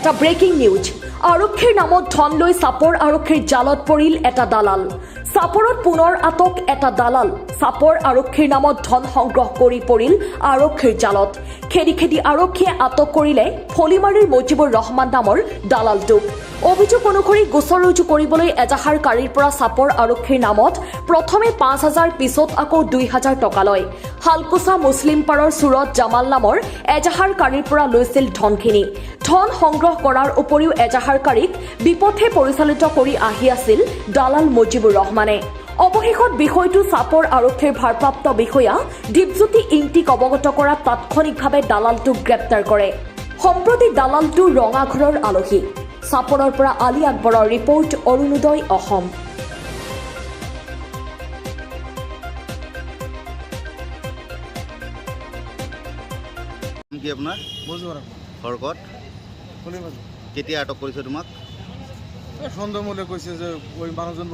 এটা breaking news. আৰক্ষীৰ নামত ধন লৈ চাপৰ আৰক্ষীৰ জালত পৰিল এটা দালাল। চাপৰত পুনৰ আটক এটা দালাল। চাপৰ আৰক্ষীৰ নামত ধন সংগ্ৰহ কৰি পৰিল আৰক্ষীৰ জালত। খেদি খেদি আৰক্ষীয়ে আটক কৰিলে ফলিমাৰীৰ মজিবুৰ ৰহমান নামৰ দালালটোক। অভিযোগ অনুসৰি গোচৰ ৰুজু কৰিবলৈ এজাহাৰকাৰীৰ পৰা চাপৰ আৰক্ষীৰ নামত প্ৰথমে ৫,০০০ পিছত আকৌ ২,০০০ টকা লয়। হালকুচা মুছলিম পাৰৰ চুৰত জামাল নামৰ এজাহাৰকাৰীৰ পৰা লৈছিল ধনখিনি। ধন সংগ্ৰহ কৰাৰ উপৰিও এজাহাৰকাৰীক বিপথে পৰিচালিত কৰি আহি আছিল দালাল মজিবুৰ ৰহমানে। অৱশেষত বিষয়টো চাপৰ আৰক্ষীৰ ভাৰপ্ৰাপ্ত বিষয়া দীপজ্যোতি ইংটিক অৱগত কৰা তাৎক্ষণিকভাৱে দালালটোক গ্ৰেপ্তাৰ কৰে। সম্প্ৰতি দালালটো ৰঙাঘৰৰ আলহী। চাপৰৰ পৰা আলী আকবৰৰ ৰিপৰ্ট, অৰুণোদয় অসম। কি আপোনাৰ ঘৰ কেতিয়া আটক কৰিছে তোমাক? সন্দেহমূলক কৈছে যে ওই মানুহজন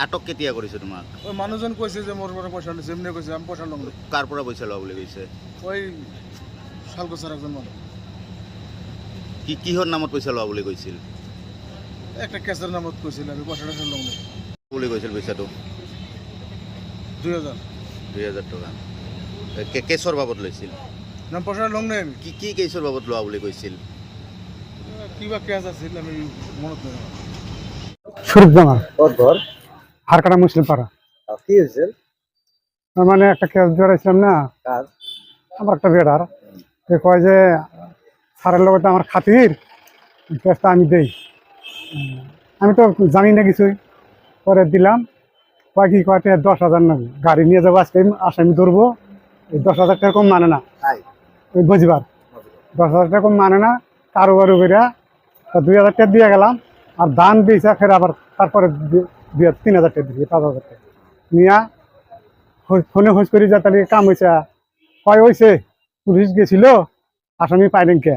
আটক কেতিয়া কৰিছে তোমাক? ওই মানুহজন কৈছে যে মোর পৰা পয়সা লৈছে, এমনি কৈছে আমি পয়সা লম। কাৰ পৰা পইচা লোৱা বুলি কৈছে? ওই শালকোচার একজন মানুষ। কিহৰ নামত পইচা লোৱা বুলি কৈছিল? একটা কেসের নামত কৈছিল আমি পয়সাটা লম বুলি কৈছিল। পইচাটো ২,০০০ টকা কেছৰ বাবদ লৈছিল। না পয়সা লম নাই আমি। কি কেছৰ বাবদ লোৱা বুলি কৈছিল? কিবা কেস আছিল আমি মনত নাই। শরীফ জামাল, ওর ঘর হারকাটা মুসলিম পাড়া। কি হয়েছে? মানে একটা কেস জড়াইছিলাম না, কাজ আমার একটা বেডার কয় যে স্যারের লগতে আমার খাতির কেসটা আমি দেই। আমি তো জানি না কিছুই, পরে দিলাম। কয় কি কয় 10,000 না, গাড়ি নিয়ে যাবো আজকে আসামি ধরবো, 10,000 টাকা কম মানে না। ওই বুঝবার 10,000 টাকা কম মানে না, কারোবার বেরা 2,000 টাকা দিয়ে গেলাম। আর ধান বেচা ফের আবার তারপরে 3,000 টাকা দিয়ে 5,000 টাকা নিয়া ফোনে হোস করি যা তাহলে কাম হয়েছে। কয় হয়েছে পুলিশ গেছিল, আসামি পাইলেন কে।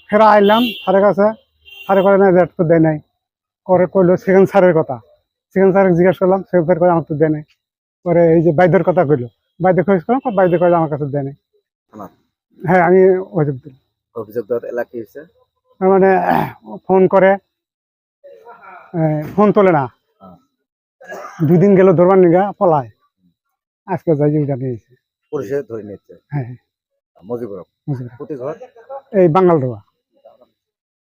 ফেরা আইলাম স্যারের কাছে, স্যারে করে না রেট তো দেয় নাই। করে কইলো সেকেন্ড স্যারের কথা, সেকেন্ড স্যারকে জিজ্ঞেস করলাম, সেকেন্ড স্যার করে আমার তো দেয় নাই। পরে এই যে বাইদের কথা কইলো, বাইদের খোঁজ করলাম, বাইদের কয়ে আমার কাছে দেয় নাই। হ্যাঁ আমি অভিযোগ দিই। অভিযোগ দেওয়ার এলাকা হয়েছে মানে ফোন করে, ফোন তোলে না। 2 দিন গেল ধরবার নিগা পলায়। আজকে যাই জানিয়েছে পুলিশে ধরে নিচ্ছে। হ্যাঁ মজিবুর বুঝলেন, প্রতি ঘর এই বাঙ্গাল ধোয়া।